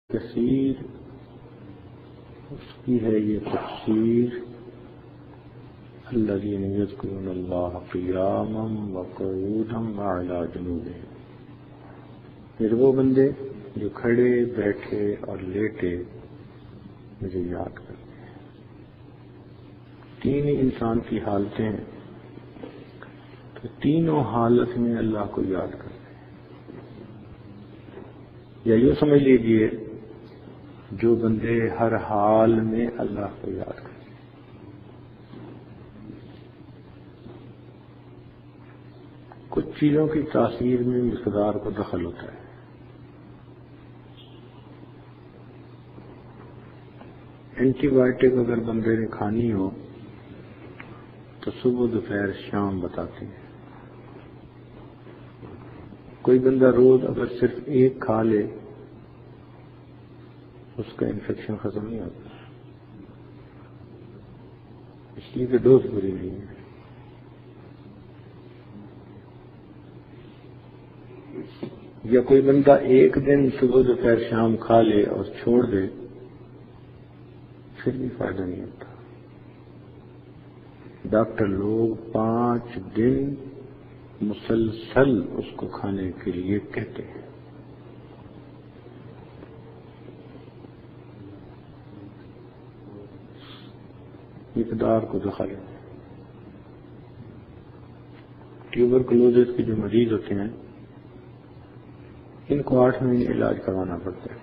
کثیر اس کی ہے یہ تفسیر الذین یذکرون اللہ قیاما وقعودا وعلی جنوبہم، پھر وہ بندے جو کھڑے بیٹھے اور لیٹے مجھے یاد کرتے ہیں۔ تین ہی انسان کی حالتیں ہیں، تو تینوں حالت میں اللہ کو یاد کرتے ہیں، یا یوں سمجھ لیجئے جو بندے ہر حال میں اللہ کو یاد کرتے ہیں۔ کچھ چیزوں کی تاثیر میں مقدار کو دخل ہوتا ہے۔ اینٹی بایوٹک اگر بندے نے کھانی ہو تو صبح دوپہر شام بتاتے ہیں۔ کوئی بندہ روز اگر صرف ایک کھا لے اس کا انفیکشن ختم نہیں ہوتا، اس لیے کہ ڈوز پوری نہیں ہے۔ یا کوئی بندہ ایک دن صبح دوپہر شام کھا لے اور چھوڑ دے پھر بھی فائدہ نہیں ہوتا۔ ڈاکٹر لوگ 5 دن مسلسل اس کو کھانے کے لیے کہتے ہیں۔ مقدار کو دخل ہے۔ ٹیوبرکلوزس کے جو مریض ہوتے ہیں ان کو 8 مہینے علاج کروانا پڑتا ہے۔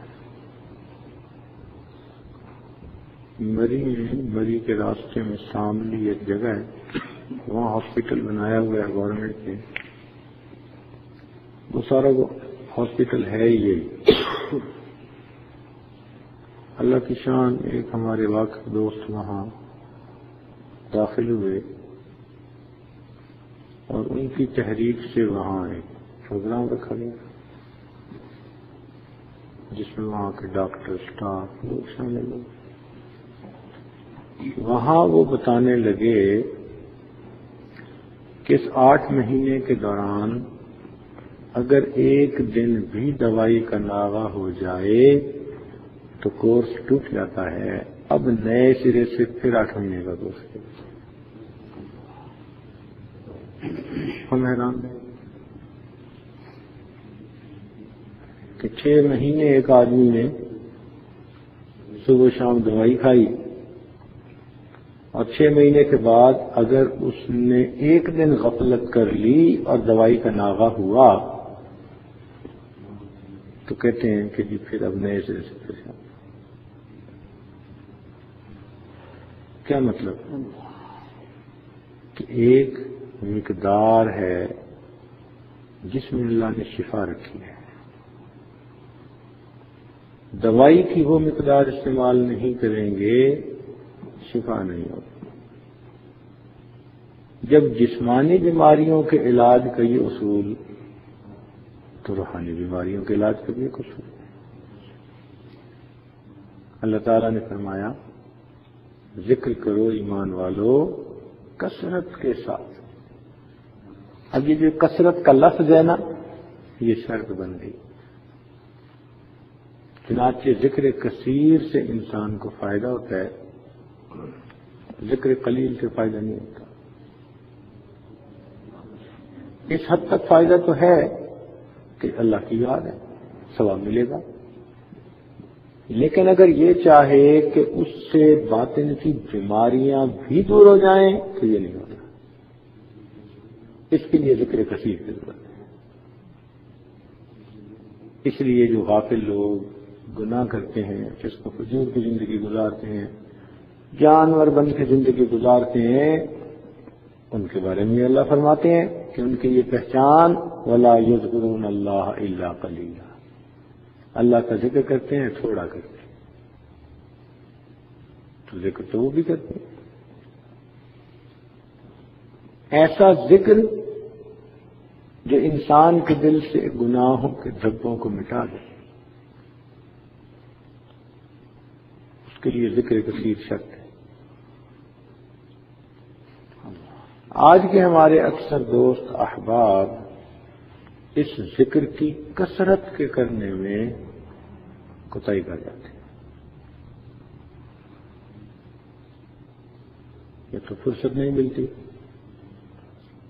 مری کے راستے میں ساملی ایک جگہ ہے، وہاں ہاسپٹل بنایا ہوا ہے گورنمنٹ نے، وہ سارا وہ ہاسپٹل ہے یہی۔ اللہ کی شان، ایک ہمارے واقف دوست وہاں داخل ہوئے اور ان کی تحریک سے وہاں ایک پروگرام رکھا گیا جس میں وہاں کے ڈاکٹر سٹاف لوگ شامل ہوئے۔ وہاں وہ بتانے لگے کہ اس 8 مہینے کے دوران اگر ایک دن بھی دوائی کا ناغہ ہو جائے تو کورس ٹوٹ جاتا ہے، اب نئے سرے سے پھر 8 مہینے کا کورس ہے۔ ہم حیران ہیں کہ 6 مہینے ایک آدمی نے صبح شام دوائی کھائی اور 6 مہینے کے بعد اگر اس نے ایک دن غفلت کر لی اور دوائی کا ناغہ ہوا تو کہتے ہیں کہ جی پھر اب نئے سرے سے پریشان۔ کیا مطلب کہ ایک مقدار ہے جس میں اللہ نے شفا رکھی ہے، دوائی کی وہ مقدار استعمال نہیں کریں گے شفا نہیں ہوگی۔ جب جسمانی بیماریوں کے علاج کا یہ اصول تو روحانی بیماریوں کے علاج کا بھی ایک اصول ہے۔ اللہ تعالیٰ نے فرمایا ذکر کرو ایمان والو کثرت کے ساتھ۔ اب یہ جو کثرت کا لفظ ہے نا یہ شرط بن گئی، چنانچہ ذکر کثیر سے انسان کو فائدہ ہوتا ہے، ذکر قلیل سے فائدہ نہیں ہوتا۔ اس حد تک فائدہ تو ہے کہ اللہ کی یاد ہے، ثواب ملے گا، لیکن اگر یہ چاہے کہ اس سے باطن کی بیماریاں بھی دور ہو جائیں تو یہ نہیں ہوتا۔ اس کے لیے ذکر کثیر کی ضرورت ہے۔ اس لیے جو غافل لوگ گناہ کرتے ہیں، جس کو فجور کی زندگی گزارتے ہیں، جانور بن کے زندگی گزارتے ہیں، ان کے بارے میں اللہ فرماتے ہیں کہ ان کی یہ پہچان وَلَا يَذْكُرُونَ اللَّهَ إِلَّا قَلِيلًا، اللہ کا ذکر کرتے ہیں تھوڑا کرتے ہیں۔ تو ذکر تو وہ بھی کرتے ہیں، ایسا ذکر جو انسان کے دل سے گناہوں کے دھبوں کو مٹا دے، اس کے لیے ذکر کثیر شرط ہے۔ آج کے ہمارے اکثر دوست احباب اس ذکر کی کثرت کے کرنے میں کوتاہی کر جاتے ہیں. یہ تو فرصت نہیں ملتی.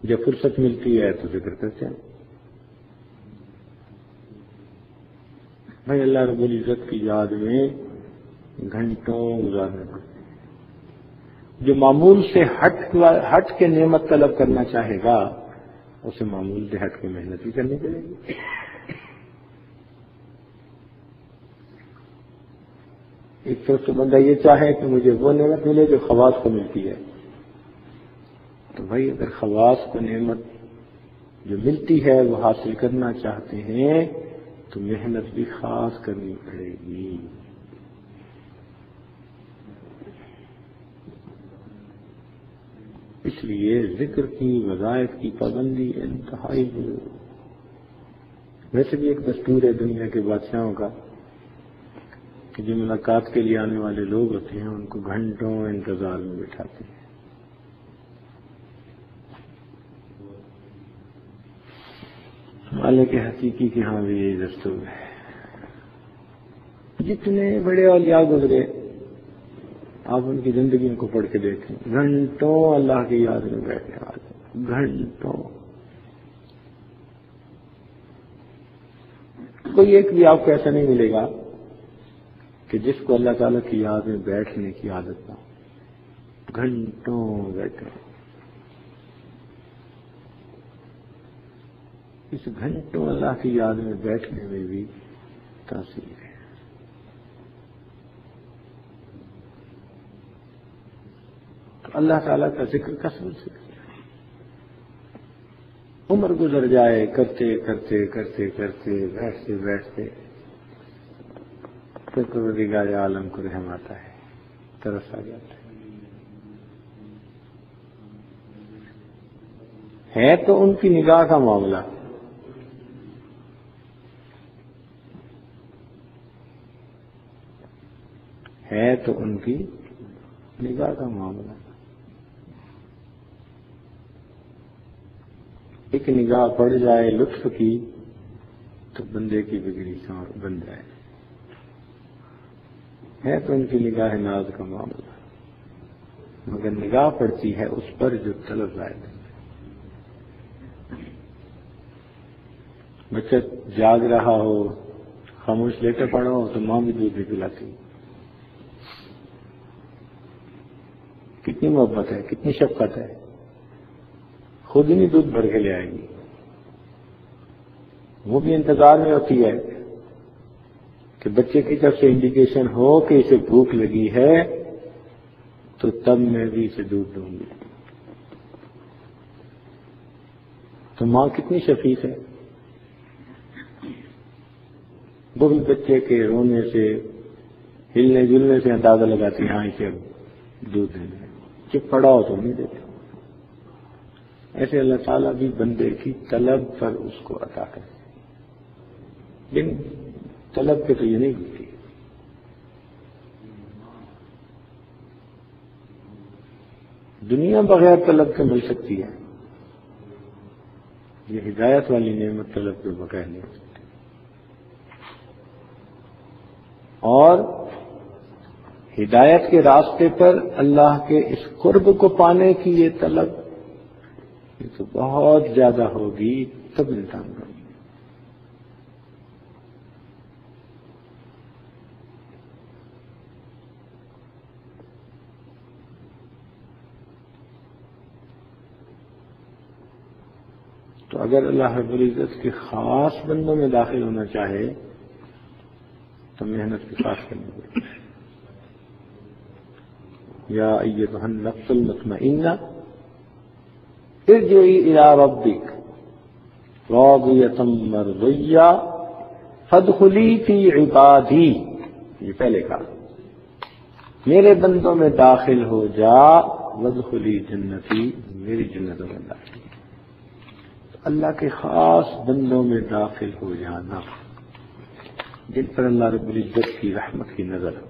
جب فرصت ملتی ہے تو ذکر کرتے ہیں. بھائی اللہ رب العزت کی یاد میں گھنٹوں گزارنے پڑتے ہیں. جو معمول سے ہٹ کے نعمت طلب کرنا چاہے گا اسے معمول سے ہٹ کے محنت بھی کرنی پڑے گی. ایک تو بندہ یہ چاہے کہ مجھے وہ نعمت ملے جو خواص کو ملتی ہے، تو بھائی اگر خواص کو نعمت جو ملتی ہے وہ حاصل کرنا چاہتے ہیں تو محنت بھی خاص کرنی پڑے گی. اس لیے ذکر کی وظائف کی پابندی انتہائی ضروری. ویسے بھی ایک دستور ہے دنیا کے بادشاہوں کا کہ جو ملاقات کے لیے آنے والے لوگ ہوتے ہیں ان کو گھنٹوں انتظار میں بٹھاتے ہیں. مالک حقیقی کے ہاں بھی یہی دستور ہے. جتنے بڑے اولیاء گزرے آپ ان کی زندگیوں کو پڑھ کے دیکھیں، گھنٹوں اللہ کی یاد میں بیٹھنے والے، گھنٹوں. کوئی ایک بھی آپ کو ایسا نہیں ملے گا کہ جس کو اللہ تعالیٰ کی یاد میں بیٹھنے کی عادت نہ ہو. گھنٹوں بیٹھے. اس گھنٹوں اللہ کی یاد میں بیٹھنے میں بھی تاثیر ہے. تو اللہ تعالیٰ کا ذکر کثرت سے عمر گزر جائے کرتے کرتے کرتے کرتے بیٹھتے بیٹھتے پھر پروردگار عالم کو رحم آتا ہے، ترس آ جاتا ہے تو ان کی نگاہ کا معاملہ. ہے تو ان کی نگاہ کا معاملہ. ایک نگاہ پڑ جائے لطف کی تو بندے کی بگڑی سانس بن جائے. ہے تو ان کی نگاہ ناز کا معاملہ، مگر نگاہ پڑتی ہے اس پر جو طلب زائد ہے. بچہ جاگ رہا ہو خاموش لیٹے پڑا ہو تو ماں بھی دودھ بھی پلاتی. کتنی محبت ہے، کتنی شفقت ہے. خود ہی نہیں دودھ بھر کے لے آئے گی، وہ بھی انتظار میں ہوتی ہے کہ بچے کی طرف سے انڈیکیشن ہو کہ اسے بھوک لگی ہے تو تب میں بھی اسے دودھ دوں گی. تو ماں کتنی شفیق ہے. وہ بھی بچے کے رونے سے ہلنے جلنے سے اندازہ لگاتی ہاں اسے دودھ دینا ہے. چپ پڑا ہو تو نہیں دیتے. ایسے اللہ تعالیٰ بھی بندے کی طلب پر اس کو عطا کرے. لیکن طلب پہ تو یہ نہیں ملتی. دنیا بغیر طلب کے مل سکتی ہے، یہ ہدایت والی نعمت طلب کے بغیر نہیں مل سکتی. اور ہدایت کے راستے پر اللہ کے اس قرب کو پانے کی یہ طلب یہ تو بہت زیادہ ہوگی تب انسان ہوگی. تو اگر اللہ رب العزت کے خاص بندوں میں داخل ہونا چاہے تو محنت کی خاص کرنی پڑے. یا ایتھا النفس المطمئنہ ارجعی الی ربک راضیۃ مرضیہ فادخلی فی عبادی. یہ پہلے کہا میرے بندوں میں داخل ہو جا وادخلی جنتی، میری جنتوں میں داخل. اللہ کے خاص بندوں میں داخل ہو جانا جن پر اللہ رب العزت کی رحمت کی نظر ہو،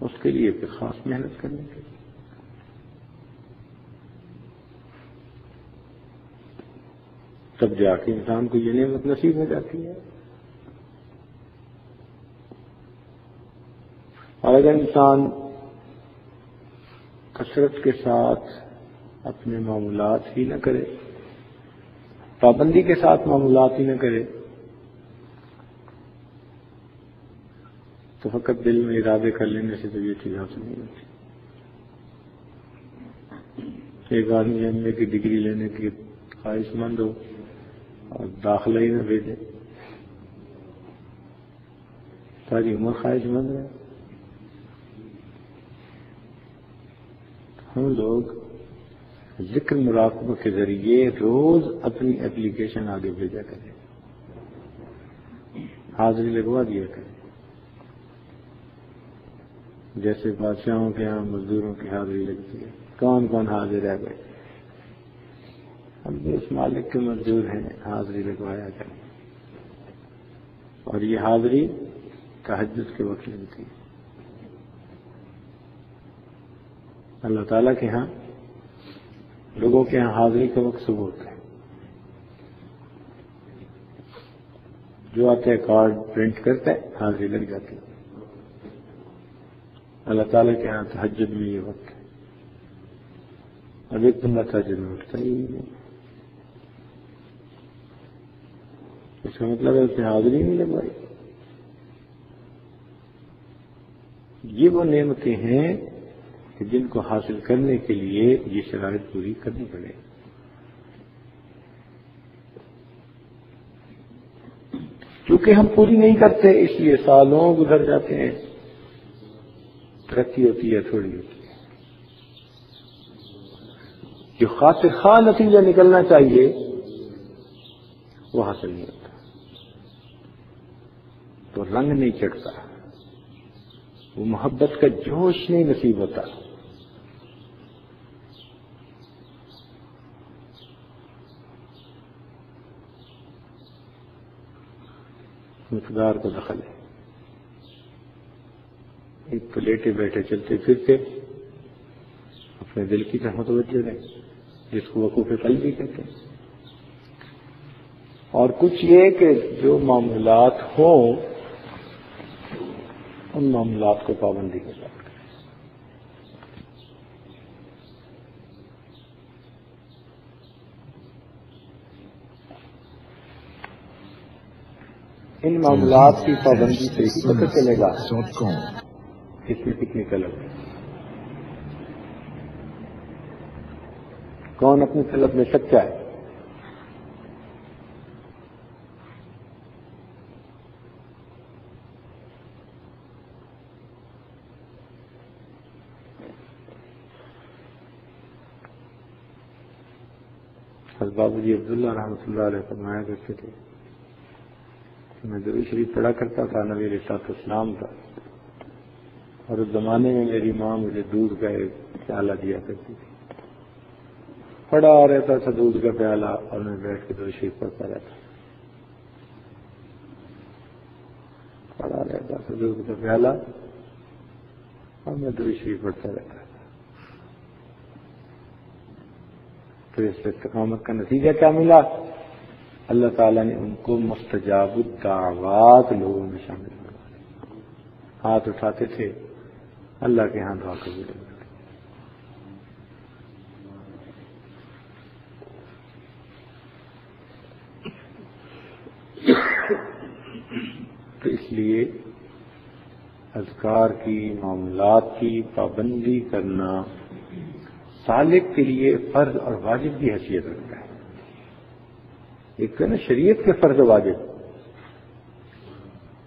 اس کے لیے پھر خاص محنت کرنے کی. تب جا کے انسان کو یہ نعمت نصیب ہو جاتی ہے. اگر انسان کثرت کے ساتھ اپنے معمولات ہی نہ کرے، پابندی کے ساتھ معمولات ہی نہ کرے، تو فقط دل میں ارادے کر لینے سے تو یہ چیز حاصل نہیں ہوتی۔ ایک آدمی ایم اے کی ڈگری لینے کی خواہش مند ہو اور داخلہ ہی نہ بھیجے، ساری عمر خواہش مند ہے۔ ہم لوگ ذکر مراقبہ کے ذریعے روز اپنی اپلیکیشن آگے بھیجا کریں، حاضری لگوا دیا کریں، جیسے بادشاہوں کے یہاں مزدوروں کی حاضری لگتی ہے، کون کون حاضر ہے بھائی، ہم بھی اس مالک کے مزدور ہیں، حاضری لگوایا کریں۔ اور یہ حاضری تہجد کے وقت لگتی ہے۔ اللہ تعالیٰ کے ہاں لوگوں کے ہاں حاضری کا وقت صبح ہوتا ہے، جو آتے ہیں کارڈ پرنٹ کرتے ہیں، حاضری لگ جاتی ہے۔ اللہ تعالیٰ کے ہاں تہجد میں یہ وقت ہے۔ اب ایک بندہ تہجد میں اٹھتا ہی نہیں، اس کا مطلب ہے اس نے حاضری نہیں لگوائی۔ یہ وہ نعمتیں ہیں کہ جن کو حاصل کرنے کے لیے یہ شرائط پوری کرنی پڑے۔ کیونکہ ہم پوری نہیں کرتے، اس لیے سالوں گزر جاتے ہیں، ترقی ہوتی ہے تھوڑی ہوتی ہے، جو خاطر خواہ نتیجہ نکلنا چاہیے وہ حاصل نہیں ہوتا، تو رنگ نہیں چڑھتا، وہ محبت کا جوش نہیں نصیب ہوتا۔ مقدار کو دخل ہے، ایک تو لیٹے بیٹھے چلتے پھرتے اپنے دل کی طرف متوجہ رہیں، جس کو وقوف قلب بھی کہتے ہیں، اور کچھ یہ کہ جو معاملات ہوں ان معاملات کو پابندی کے ساتھ کریں۔ ان معاملات کی پابندی سے ہی پتہ چلے گا اس میں کتنی طلب ہے، کون اپنی طلب میں سچا ہے۔ حضرت بابو جی عبداللہ رحمۃ اللہ علیہ فرمایا کرتے تھے، میں درود شریف پڑھا کرتا تھا، نبی علیہ الصلوۃ والسلام تھا، اور اس زمانے میں میری ماں مجھے دودھ کا ایک پیالہ دیا کرتی تھی، پڑا رہتا تھا دودھ کا پیالہ اور میں بیٹھ کے درود شریف پڑھتا رہتا، پڑا رہتا تھا دودھ کا پیالہ اور میں درود شریف پڑھتا رہتا تھا۔ تو اس استقامت کا نتیجہ کیا ملا؟ اللہ تعالیٰ نے ان کو مستجاب الدعوات لوگوں میں شامل کیا، ہاتھ اٹھاتے تھے اللہ کے ہاں دعا قبول ہوتی۔ تو اس لیے اذکار کی، معاملات کی پابندی کرنا سالک کے لیے فرض اور واجب کی حیثیت رکھتا ہے۔ ایک ہے نا شریعت کے فرض واجب،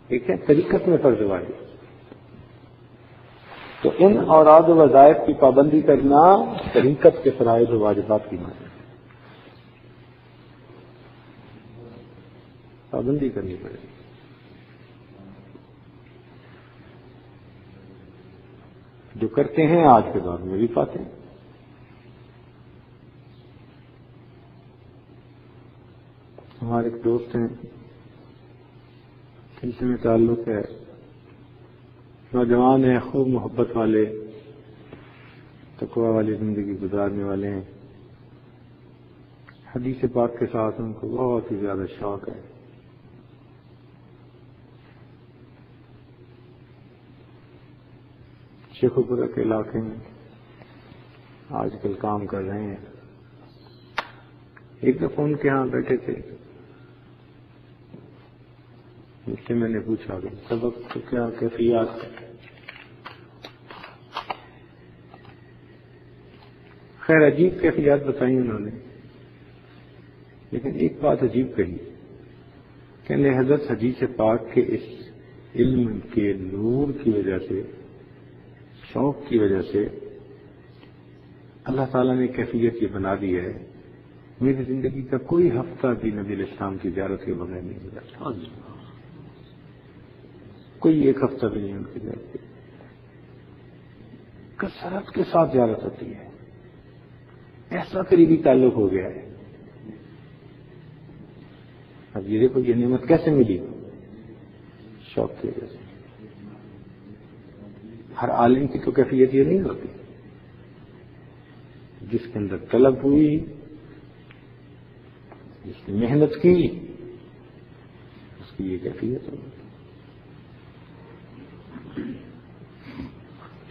ایک ہے طریقت میں فرض واجب۔ تو ان اوراد و وظائف کی پابندی کرنا طریقت کے فرائض و واجبات کی مانند پابندی کرنی پڑے گی۔ جو کرتے ہیں آج کے دور میں بھی پاتے ہیں۔ ہمارے ایک دوست ہیں، ان سے میں تعلق ہے، نوجوان ہیں، خوب محبت والے، تقوی والی زندگی گزارنے والے ہیں، حدیث پاک کے ساتھ ان کو بہت ہی زیادہ شوق ہے۔ شیخو پورہ کے علاقے میں آج کل کام کر رہے ہیں. ایک دفعہ ان کے ہاں بیٹھے تھے، اس سے میں نے پوچھا کہ سبق تو کیا کیفیات. خیر عجیب کیفیات بتائی انہوں نے، لیکن ایک بات عجیب کہی کہ حضرت حدیث پاک کے اس علم کے نور کی وجہ سے، شوق کی وجہ سے اللہ تعالیٰ نے کیفیت یہ بنا دی ہے، میری زندگی کا کوئی ہفتہ بھی نبی الاسلام کی زیارت کے بغیر نہیں گزرتا. کوئی ایک ہفتہ بھی نہیں ان کی زیارت کی، کثرت کے ساتھ زیارت ہوتی ہے. ایسا قریبی تعلق ہو گیا ہے. اب یہ دیکھو یہ نعمت کیسے ملی؟ شوق کی وجہ سے. ہر عالم کی تو کیفیت یہ نہیں ہوتی. جس کے اندر طلب ہوئی، جس نے محنت کی، اس کی یہ کیفیت ہوگی.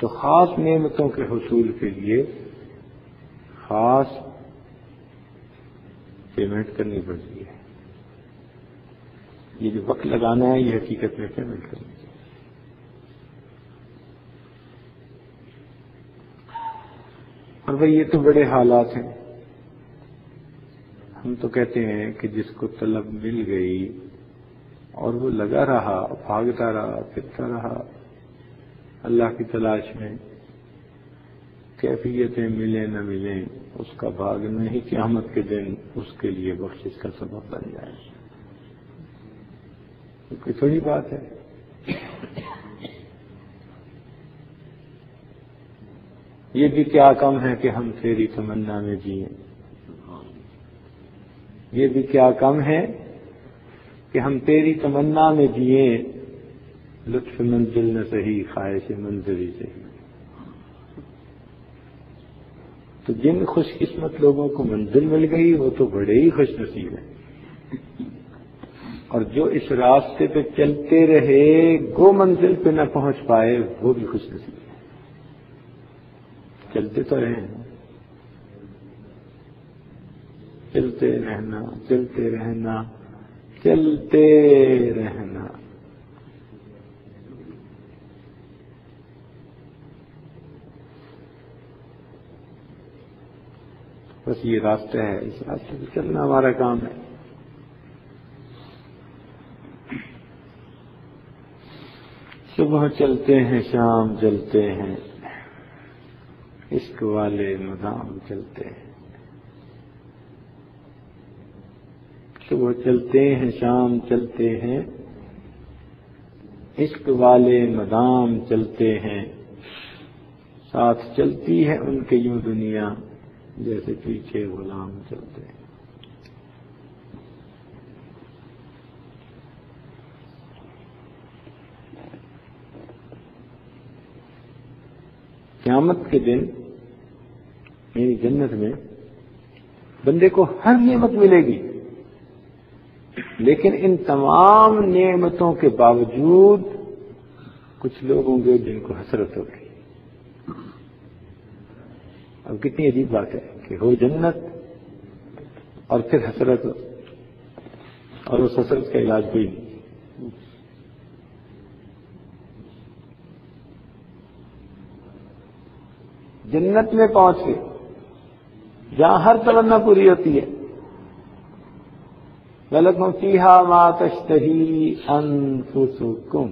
تو خاص نعمتوں کے حصول کے لیے خاص پیمنٹ کرنی پڑتی ہے. یہ جو وقت لگانا ہے یہ حقیقت میں پیمنٹ کرنی ہے. اور بھائی یہ تو بڑے حالات ہیں. ہم تو کہتے ہیں کہ جس کو طلب مل گئی اور وہ لگا رہا، بھاگتا رہا، پھرتا رہا اللہ کی تلاش میں، کیفیتیں ملیں نہ ملیں، اس کا بھاگنا ہی قیامت کے دن اس کے لیے بخشش کا سبب بن جائے. کوئی تھوڑی بات ہے. یہ بھی کیا کم ہے کہ ہم تیری تمنا میں جئیں. یہ بھی کیا کم ہے کہ ہم تیری تمنا میں جئیں. لطف منزل نہ سہی، خواہش منظری سہی. تو جن خوش قسمت لوگوں کو منزل مل گئی وہ تو بڑے ہی خوش نصیب ہیں. اور جو اس راستے پہ چلتے رہے گو منزل پہ نہ پہنچ پائے وہ بھی خوش نصیب ہیں. چلتے تو رہے ہیں، چلتے رہنا، چلتے رہنا، چلتے رہنا. بس یہ راستہ ہے، اس راستے پہ چلنا ہمارا کام ہے. صبح چلتے ہیں، شام جلتے ہیں، عشق والے مدام چلتے ہیں. صبح چلتے ہیں، شام چلتے ہیں، عشق والے مدام چلتے ہیں. ساتھ چلتی ہے ان کے یوں دنیا جیسے پیچھے غلام چلتے ہیں. قیامت کے دن یعنی جنت میں بندے کو ہر نعمت ملے گی، لیکن ان تمام نعمتوں کے باوجود کچھ لوگ ہوں گے جن کو حسرت ہوگی. اب کتنی عجیب بات ہے کہ ہو جنت اور پھر حسرت ہو، اور اس حسرت کا علاج کوئی نہیں. جنت میں پہنچ کے جہاں ہر تمنا پوری ہوتی ہے، وَلَكُمْ فِيهَا مَا تَشْتَهِي أَنفُسُكُمْ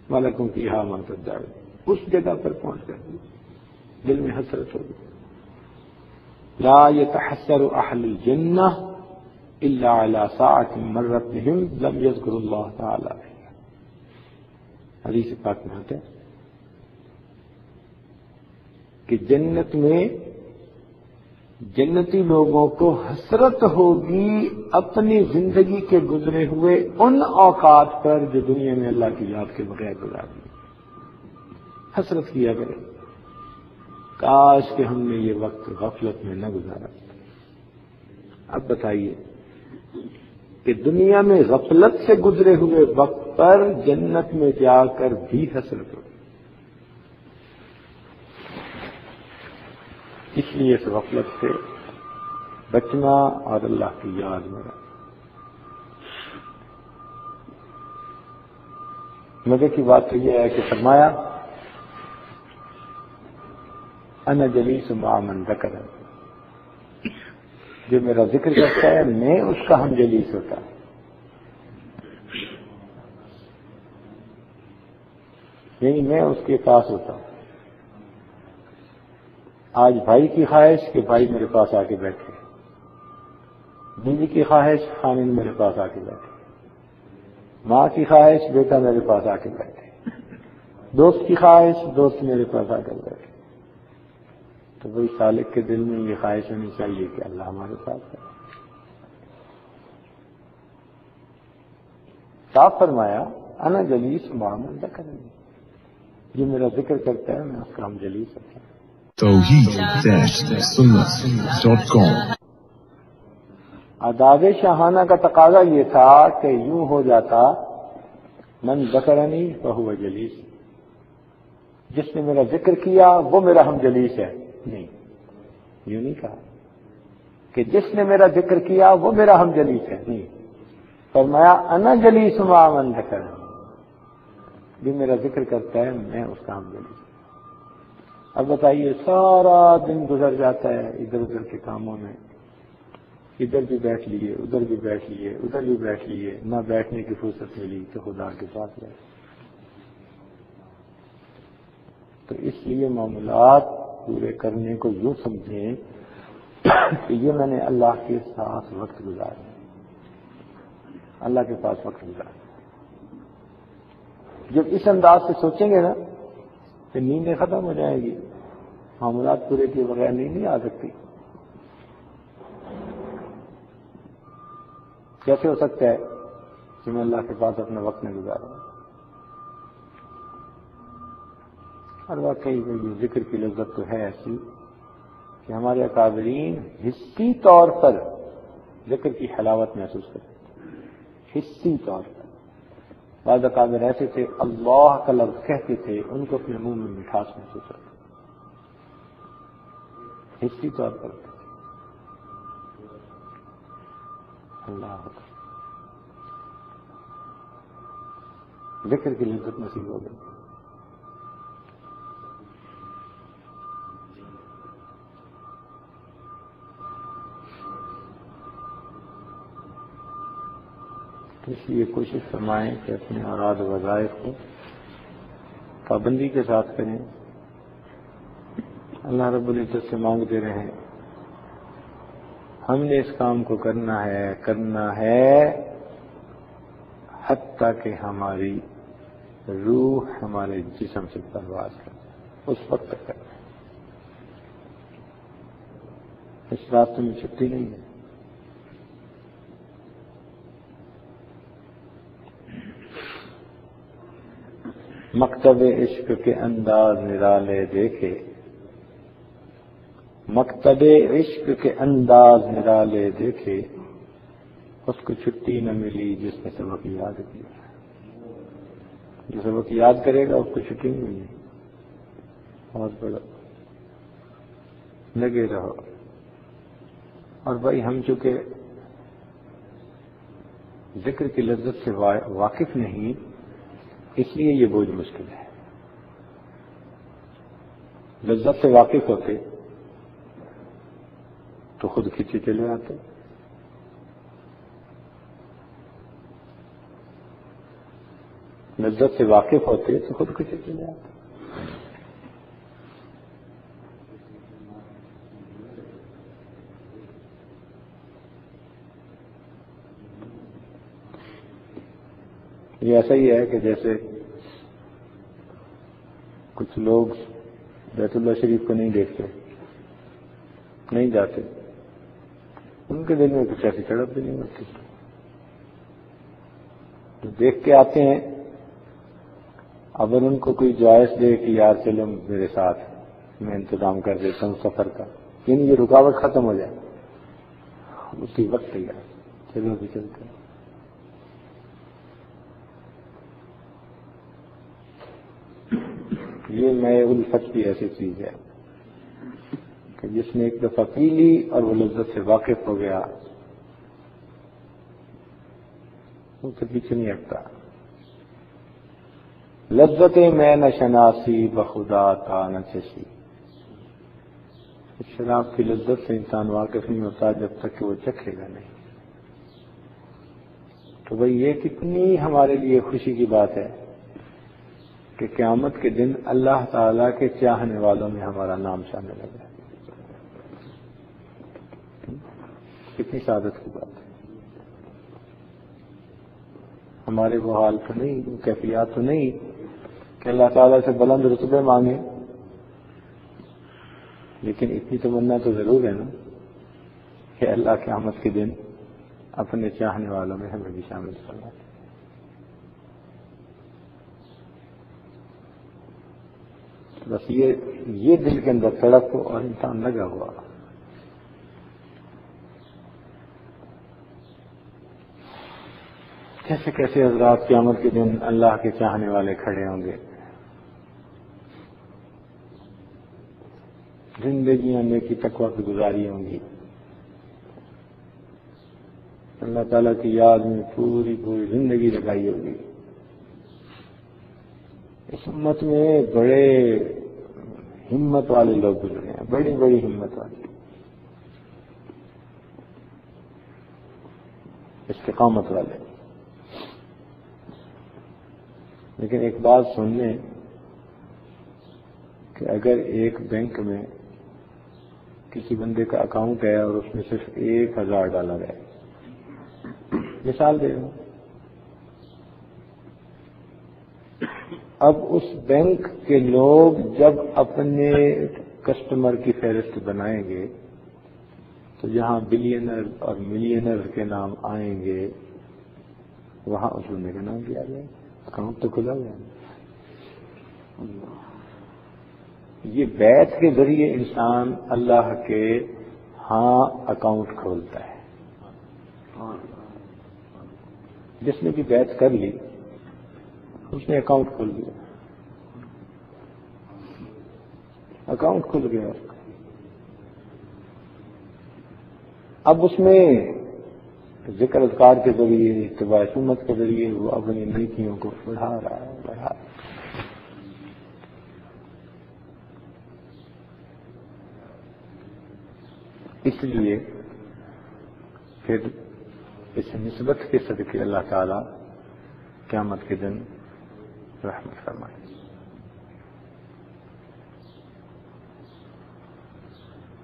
وَلَكُمْ فِيهَا مَا تَدَّعُونَ. اس جگہ پر پہنچ کر دل میں حسرت ہوگی. لا يتحسر اہل الجنہ الا على ساعة مرت بهم لم يذكر اللہ تعالی. حدیث پاک میں آتا ہے کہ جنت میں جنتی لوگوں کو حسرت ہوگی اپنی زندگی کے گزرے ہوئے ان اوقات پر جو دنیا میں اللہ کی یاد کے بغیر گزار دی. حسرت کیا کرے کاش کہ ہم نے یہ وقت غفلت میں نہ گزارا. اب بتائیے کہ دنیا میں غفلت سے گزرے ہوئے وقت پر جنت میں جا کر بھی حسرت ہوگی. اس لیے اس غفلت سے بچنا اور اللہ کی یاد میں رہنا۔ مزے کی بات تو یہ ہے کہ فرمایا انا جلیس مع من ذکر، جو میرا ذکر کرتا ہے میں اس کا ہم جلیس ہوتا ہے۔ یعنی میں اس کے پاس ہوتا ہوں۔ آج بھائی کی خواہش کہ بھائی میرے پاس آ کے بیٹھے، بیوی کی خواہش خامن میرے پاس آ کے بیٹھے، ماں کی خواہش بیٹا میرے پاس آ کے بیٹھے، دوست کی خواہش دوست میرے پاس آ کر بیٹھے۔ تو وہی سالک کے دل میں یہ خواہش ہونی چاہیے کہ اللہ ہمارے ساتھ ہے۔ صاف فرمایا انا جلیس مع من ذکر، جو میرا ذکر کرتا ہے میں اس کا ہم جلیس ہوتا ہوں۔ توحید-سنت.com آداب شاہانہ کا تقاضا یہ تھا کہ یوں ہو جاتا من ذکرنی فہو جلیس، جس نے میرا ذکر کیا وہ میرا ہم جلیس ہے۔ نہیں، یوں نہیں کہا کہ جس نے میرا ذکر کیا وہ میرا ہم جلیس ہے، نہیں، فرمایا انا جلیس مع من ذکرنی، جو میرا ذکر کرتا ہے میں اس کا ہم جلیس۔ اب بتائیے سارا دن گزر جاتا ہے ادھر ادھر کے کاموں میں، ادھر بھی بیٹھ لیے ادھر بھی بیٹھ لیے ادھر بھی بیٹھ لیے، نہ بیٹھنے کی فرصت ملی تو خدا کے پاس گئے۔ تو اس لیے معاملات پورے کرنے کو یوں سمجھیں کہ یہ میں نے اللہ کے ساتھ وقت گزارا، اللہ کے پاس وقت گزارا۔ جب اس انداز سے سوچیں گے نا کہ نیندیں ختم ہو جائیں گی، معاملات پورے کیے بغیر نیند نہیں آ سکتی۔ کیسے ہو سکتا ہے کہ میں اللہ کے پاس اپنا وقت نہیں گزاروں؟ اور واقعی یہ ذکر کی لذت تو ہے ایسی کہ ہمارے اکابرین حصی طور پر ذکر کی حلاوت محسوس کرتے، حصی طور پر۔ بعض اکابر ایسے تھے اللہ کا لفظ کہتے تھے ان کو اپنے منہ میں مٹھاس محسوس ہوتی، حصی طور پر۔ اللہ ذکر کی لذت نصیب ہو گئی۔ اس لیے کوشش فرمائیں کہ اپنے اوراد و وظائف کو پابندی کے ساتھ کریں، اللہ رب العزت سے مانگتے رہیں ہم نے اس کام کو کرنا ہے حتیٰ کہ ہماری روح ہمارے جسم سے پرواز کرے، اس وقت تک کرنا ہے۔ اس راستے میں چھٹی نہیں ہے۔ مکتب عشق کے انداز نرالے دیکھے، مکتب عشق کے انداز نرالے دیکھے، اس کو چھٹی نہ ملی جس نے سبق یاد کیا۔ جو سبق یاد کرے گا اس کو چھٹی نہیں ملی۔ بہت بڑا لگے رہو۔ اور بھائی ہم چونکہ ذکر کی لذت سے واقف نہیں، اس لیے یہ بوجھ مشکل ہے۔ لذت سے واقف ہوتے تو خود کھینچے چلے آتے۔ لذت سے واقف ہوتے تو خود کھینچے چلے آتے۔ یہ ایسا ہی ہے کہ جیسے کچھ لوگ بیت اللہ شریف کو نہیں دیکھتے، نہیں جاتے، ان کے دل میں کچھ ایسی تڑپ بھی نہیں ہوتی۔ جو دیکھ کے آتے ہیں، اگر ان کو کوئی جائز دے کہ یار چلو میرے ساتھ، میں انتظام کر دیتا ہوں سفر کا، یعنی یہ رکاوٹ ختم ہو جائے، اسی وقت تیار، چلو بھی چلتے ہیں۔ یہ میں الفت کی ایسی چیز ہے کہ جس نے ایک دفعہ پی لی اور وہ لذت سے واقف ہو گیا وہ تو پیچھے نہیں ہٹتا. لذت میں نہ شناسی بخدا تا نہ چشی. شراب کی لذت سے انسان واقف نہیں ہوتا جب تک کہ وہ چکھے گا نہیں. تو بھئی یہ کتنی ہمارے لیے خوشی کی بات ہے کہ قیامت کے دن اللہ تعالیٰ کے چاہنے والوں میں ہمارا نام شامل ہے. کتنی سعادت کی بات ہے. ہمارے وہ حال تو نہیں، وہ کیفیات تو نہیں کہ اللہ تعالیٰ سے بلند رتبے مانگے، لیکن اتنی تمنا تو ضرور ہے نا کہ اللہ قیامت کے دن اپنے چاہنے والوں میں ہمیں بھی شامل کرنا. بس یہ دل کے اندر تڑپ ہو اور انسان لگا ہوا. کیسے کیسے حضرات قیامت کے دن اللہ کے چاہنے والے کھڑے ہوں گے. زندگیاں نیکی تقویٰ کی گزاری ہوں گی. اللہ تعالیٰ کی یاد میں پوری زندگی لگائی ہوگی. اس امت میں بڑے ہمت والے لوگ گزرے ہیں، بڑی بڑی ہمت والے، استقامت والے. لیکن ایک بات سن لیں کہ اگر ایک بینک میں کسی بندے کا اکاؤنٹ ہے اور اس میں صرف $1000 ہے، مثال دے رہا ہوں، اب اس بینک کے لوگ جب اپنے کسٹمر کی فہرست بنائیں گے تو جہاں بلینر اور ملینر کے نام آئیں گے وہاں اس بندے کا نام بھی آ جائے. اکاؤنٹ تو کھلا ہوا ہے. یہ بیعت کے ذریعے انسان اللہ کے ہاں اکاؤنٹ کھولتا ہے. جس نے بھی بیعت کر لی اس نے اکاؤنٹ کھول دیا، اکاؤنٹ کھل گیا. اب اس میں ذکر اذکار کے ذریعے، اتباع سنت کے ذریعے وہ اپنی نیکیوں کو بڑھا رہا ہے. اس لیے پھر اس نسبت کے صدقے اللہ تعالی قیامت کے دن رحمت فرمائے.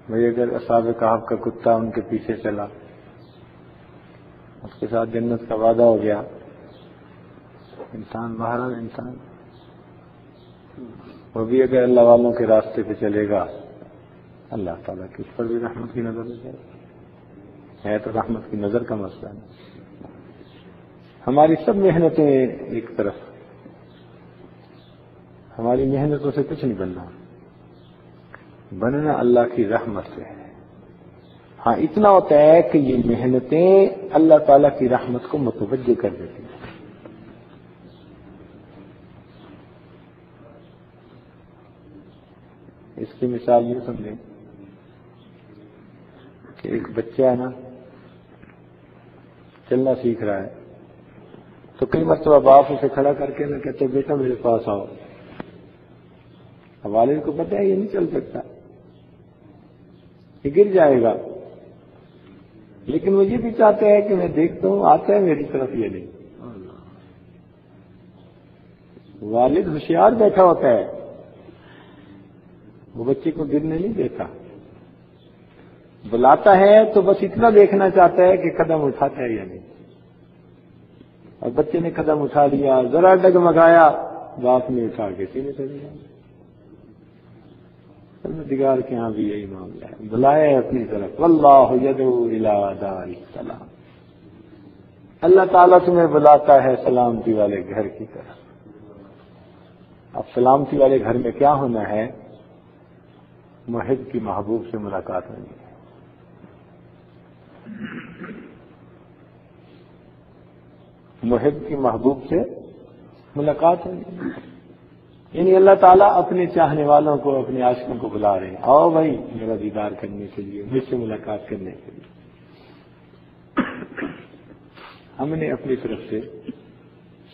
بھئی اگر اصحاب کہف کا کتا ان کے پیچھے چلا، اس کے ساتھ جنت کا وعدہ ہو گیا، انسان بہرحال انسان وہ بھی اگر اللہ والوں کے راستے پہ چلے گا اللہ تعالیٰ کی اس پر بھی رحمت کی نظر ہو جائے. ہے تو رحمت کی نظر کا مسئلہ نہیں. ہماری سب محنتیں ایک طرف، ہماری محنتوں سے کچھ نہیں بننا اللہ کی رحمت سے ہے. ہاں اتنا ہوتا ہے کہ یہ محنتیں اللہ تعالیٰ کی رحمت کو متوجہ کر دیتی ہیں. اس کی مثال یہ سمجھیں کہ ایک بچہ ہے نا، چلنا سیکھ رہا ہے تو کئی مرتبہ باپ اسے کھڑا کر کے نہ کہتے بیٹا میرے پاس آؤ. اب والد کو پتہ ہے یہ نہیں چل سکتا، یہ گر جائے گا، لیکن وہ یہ بھی چاہتا ہے کہ میں دیکھتا ہوں آتا ہے میری طرف یہ نہیں. والد ہوشیار بیٹھا ہوتا ہے، وہ بچے کو گرنے نہیں دیتا، بلاتا ہے تو بس اتنا دیکھنا چاہتا ہے کہ قدم اٹھاتا ہے یا نہیں. اور بچے نے قدم اٹھا لیا، ذرا ڈگمگایا، باپ نے اٹھا کے سینے سے دیا. پروردگار کے ہاں بھی یہی معاملہ ہے، بلائے اپنی طرف. واللہ یدعو الی دار السلام، اللہ تعالیٰ تمہیں بلاتا ہے سلامتی والے گھر کی طرف. اب سلامتی والے گھر میں کیا ہونا ہے؟ محب کی محبوب سے ملاقات ہونی ہے. محب کی محبوب سے ملاقات ہونی ہے. یعنی اللہ تعالیٰ اپنے چاہنے والوں کو، اپنے عاشقوں کو بلا رہے ہیں، آؤ بھائی میرا دیدار کرنے کے لیے، مجھ سے ملاقات کرنے کے لیے۔ ہم نے اپنی طرف سے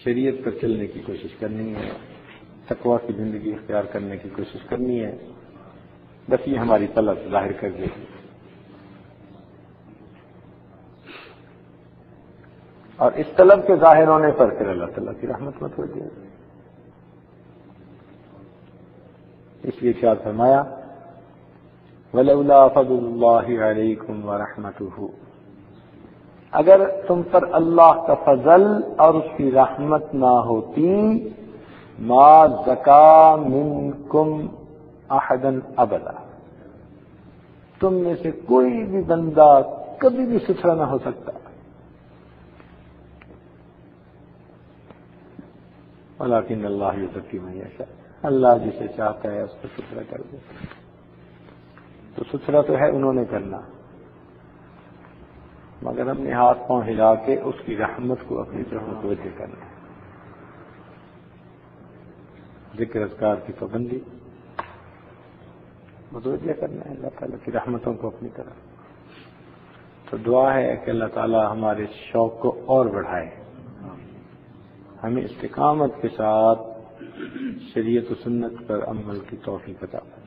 شریعت پر چلنے کی کوشش کرنی ہے، تقویٰ کی زندگی اختیار کرنے کی کوشش کرنی ہے، بس یہ ہماری طلب ظاہر کر دے گی، اور اس طلب کے ظاہر ہونے پر پھر اللہ تعالیٰ کی رحمت مت ہو جائے گی۔ اس لیے کیا فرمایا، وَلَوْلَا فَضْلُ اللَّهِ عَلَيْكُمْ وَرَحْمَتُهُ، اگر تم پر اللہ کا فضل اور اس کی رحمت نہ ہوتی، ما زکا منکم احدا ابدا، تم میں سے کوئی بھی بندہ کبھی بھی ستھرا نہ ہو سکتا، ولیکن اللہ یزکی من یشاء، اللہ جسے چاہتا ہے اس کو ستھرا کر دے۔ تو ستھرا تو ہے انہوں نے کرنا، مگر ہم نے ہاتھ پاؤں ہلا کے اس کی رحمت کو اپنی طرف متوجہ کرنا ہے۔ ذکر اذکار کی پابندی، متوجہ کرنا ہے اللہ تعالیٰ کی رحمتوں کو اپنی طرف۔ تو دعا ہے کہ اللہ تعالیٰ ہمارے شوق کو اور بڑھائے، ہمیں استقامت کے ساتھ شریعت و سنت پر عمل کی توفیق عطا فرمائے۔